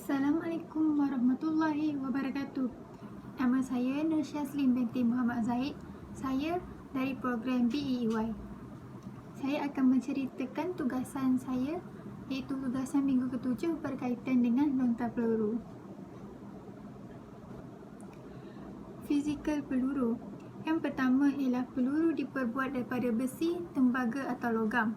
Assalamualaikum warahmatullahi wabarakatuh. Nama saya Nur Syazlin binti Muhammad Zaid. Saya dari program BEEY. Saya akan menceritakan tugasan saya, iaitu tugasan minggu ke-7 berkaitan dengan lontar peluru. Fizikal peluru. Yang pertama ialah peluru diperbuat daripada besi, tembaga atau logam.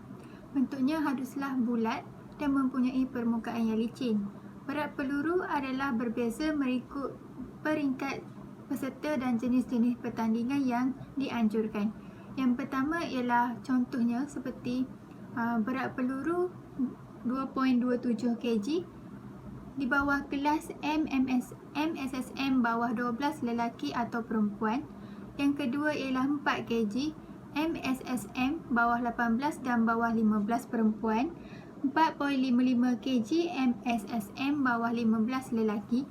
Bentuknya haruslah bulat dan mempunyai permukaan yang licin. Berat peluru adalah berbeza mengikut peringkat peserta dan jenis-jenis pertandingan yang dianjurkan. Yang pertama ialah contohnya seperti berat peluru 2.27 kg di bawah kelas MSSM bawah 12 lelaki atau perempuan. Yang kedua ialah 4 kg MSSM bawah 18 dan bawah 15 perempuan. 4.55 kg MSSM bawah 15 lelaki,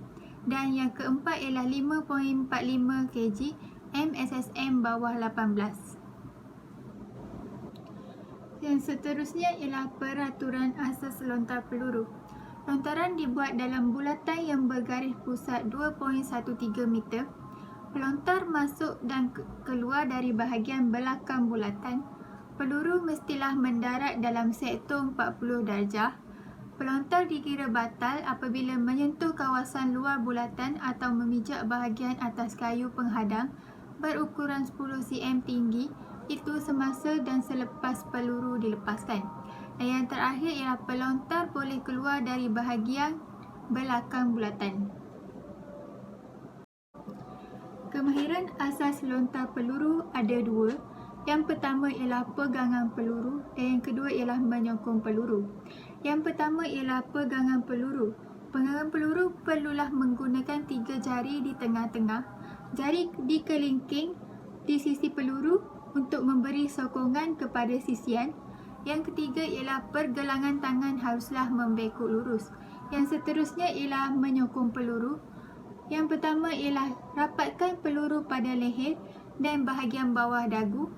dan yang keempat ialah 5.45 kg MSSM bawah 18. Yang seterusnya ialah peraturan asas lontar peluru. Lontaran dibuat dalam bulatan yang bergaris pusat 2.13 meter. Pelontar masuk dan keluar dari bahagian belakang bulatan. Peluru mestilah mendarat dalam sektor 40 darjah. Pelontar dikira batal apabila menyentuh kawasan luar bulatan atau memijak bahagian atas kayu penghadang berukuran 10 cm tinggi, itu semasa dan selepas peluru dilepaskan. Dan yang terakhir ialah pelontar boleh keluar dari bahagian belakang bulatan. Kemahiran asas lontar peluru ada dua. Yang pertama ialah pegangan peluru dan yang kedua ialah menyokong peluru. Yang pertama ialah pegangan peluru. Pegangan peluru perlulah menggunakan 3 jari di tengah-tengah, jari dikelingking di sisi peluru untuk memberi sokongan kepada sisian. Yang ketiga ialah pergelangan tangan haruslah membekuk lurus. Yang seterusnya ialah menyokong peluru. Yang pertama ialah rapatkan peluru pada leher dan bahagian bawah dagu.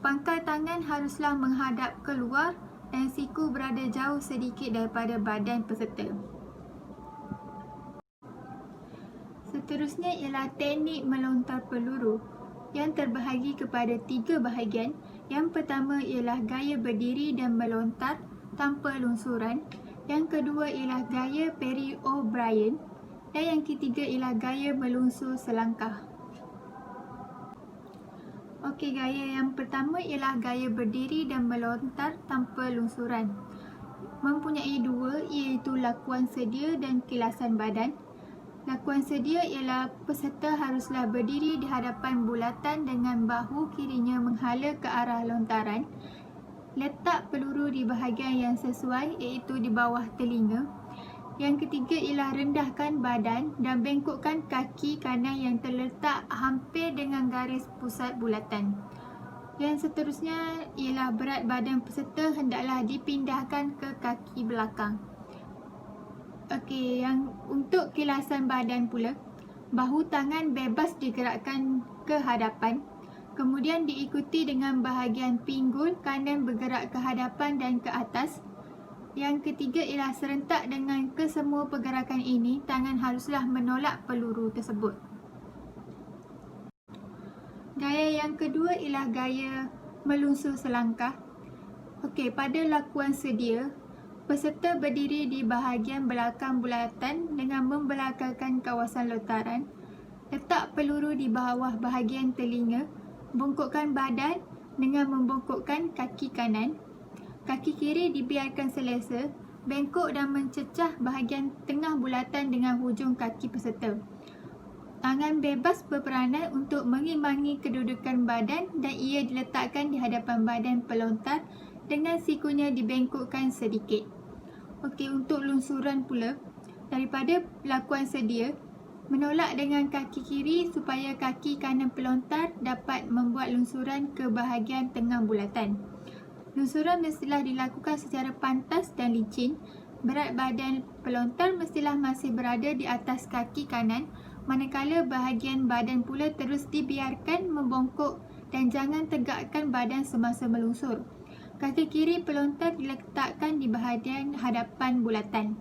Pangkal tangan haruslah menghadap keluar dan siku berada jauh sedikit daripada badan peserta. Seterusnya ialah teknik melontar peluru yang terbahagi kepada 3 bahagian. Yang pertama ialah gaya berdiri dan melontar tanpa lungsuran. Yang kedua ialah gaya Perry O'Brien. Dan yang ketiga ialah gaya melungsur selangkah. Okey, gaya yang pertama ialah gaya berdiri dan melontar tanpa lungsuran. Mempunyai 2, iaitu lakuan sedia dan kilasan badan. Lakuan sedia ialah peserta haruslah berdiri di hadapan bulatan dengan bahu kirinya menghala ke arah lontaran. Letak peluru di bahagian yang sesuai, iaitu di bawah telinga. Yang ketiga ialah rendahkan badan dan bengkokkan kaki kanan yang terletak hampir dengan garis pusat bulatan. Yang seterusnya ialah berat badan peserta hendaklah dipindahkan ke kaki belakang. Okey, yang untuk kilasan badan pula, bahu tangan bebas digerakkan ke hadapan. Kemudian diikuti dengan bahagian pinggul kanan bergerak ke hadapan dan ke atas. Yang ketiga ialah serentak dengan kesemua pergerakan ini, tangan haruslah menolak peluru tersebut. Gaya yang kedua ialah gaya melungsur selangkah. Okey, pada lakuan sedia, peserta berdiri di bahagian belakang bulatan dengan membelakangkan kawasan lontaran. Letak peluru di bawah bahagian telinga. Bongkokkan badan dengan membongkokkan kaki kanan. Kaki kiri dibiarkan selesa, bengkok dan mencecah bahagian tengah bulatan dengan hujung kaki peserta. Tangan bebas berperanan untuk mengimbangi kedudukan badan dan ia diletakkan di hadapan badan pelontar dengan sikunya dibengkokkan sedikit. Okey, untuk lungsuran pula, daripada lakuan sedia, menolak dengan kaki kiri supaya kaki kanan pelontar dapat membuat lungsuran ke bahagian tengah bulatan. Lungsuran mestilah dilakukan secara pantas dan licin. Berat badan pelontar mestilah masih berada di atas kaki kanan, manakala bahagian badan pula terus dibiarkan membongkok dan jangan tegakkan badan semasa melungsur. Kaki kiri pelontar diletakkan di bahagian hadapan bulatan.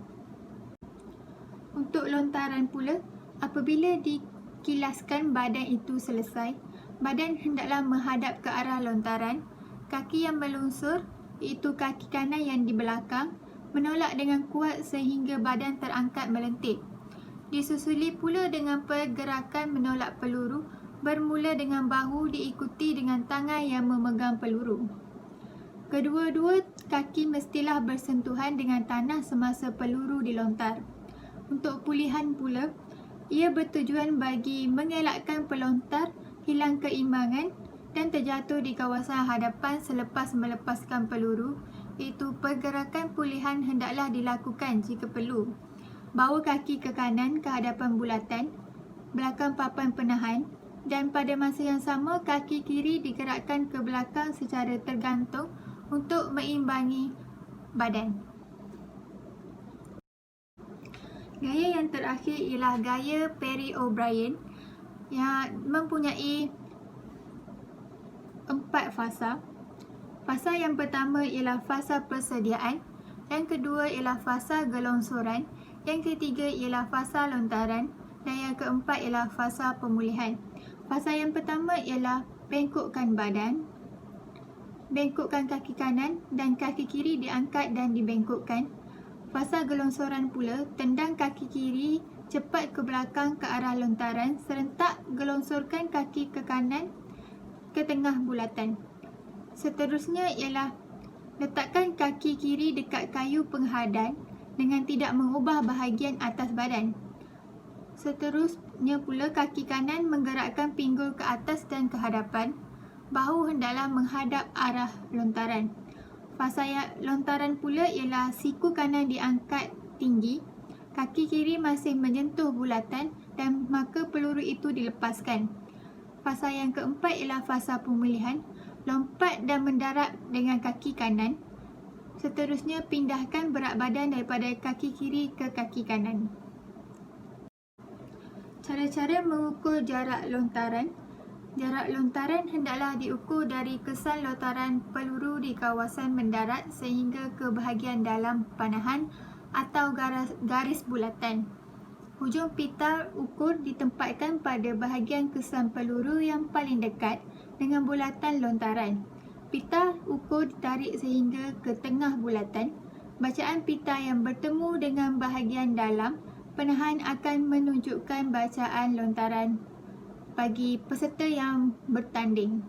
Untuk lontaran pula, apabila dikilaskan badan itu selesai, badan hendaklah menghadap ke arah lontaran. Kaki yang melunsur, iaitu kaki kanan yang di belakang, menolak dengan kuat sehingga badan terangkat melentik. Disusuli pula dengan pergerakan menolak peluru, bermula dengan bahu diikuti dengan tangan yang memegang peluru. Kedua-dua kaki mestilah bersentuhan dengan tanah semasa peluru dilontar. Untuk pulihan pula, ia bertujuan bagi mengelakkan pelontar hilang keimbangan dan terjatuh di kawasan hadapan selepas melepaskan peluru, iaitu pergerakan pulihan hendaklah dilakukan jika perlu. Bawa kaki ke kanan ke hadapan bulatan, belakang papan penahan, dan pada masa yang sama kaki kiri digerakkan ke belakang secara tergantung untuk meimbangi badan. Gaya yang terakhir ialah gaya Perry O'Brien yang mempunyai 4 fasa. Fasa yang pertama ialah fasa persediaan, yang kedua ialah fasa gelongsoran, yang ketiga ialah fasa lontaran, dan yang keempat ialah fasa pemulihan. Fasa yang pertama ialah bengkokkan badan, bengkokkan kaki kanan dan kaki kiri diangkat dan dibengkokkan. Fasa gelongsoran pula, tendang kaki kiri cepat ke belakang ke arah lontaran, serentak gelongsorkan kaki ke kanan ke tengah bulatan. Seterusnya ialah letakkan kaki kiri dekat kayu penghadan dengan tidak mengubah bahagian atas badan. Seterusnya pula kaki kanan menggerakkan pinggul ke atas dan ke hadapan. Bahu hendaklah menghadap arah lontaran. Fasa lontaran pula ialah siku kanan diangkat tinggi, kaki kiri masih menyentuh bulatan dan maka peluru itu dilepaskan. Fasa yang keempat ialah fasa pemulihan, lompat dan mendarat dengan kaki kanan. Seterusnya pindahkan berat badan daripada kaki kiri ke kaki kanan. Cara-cara mengukur jarak lontaran. Jarak lontaran hendaklah diukur dari kesan lontaran peluru di kawasan mendarat sehingga ke bahagian dalam panahan atau garis bulatan. Hujung pita ukur ditempatkan pada bahagian kesan peluru yang paling dekat dengan bulatan lontaran. Pita ukur ditarik sehingga ke tengah bulatan. Bacaan pita yang bertemu dengan bahagian dalam penahan akan menunjukkan bacaan lontaran bagi peserta yang bertanding.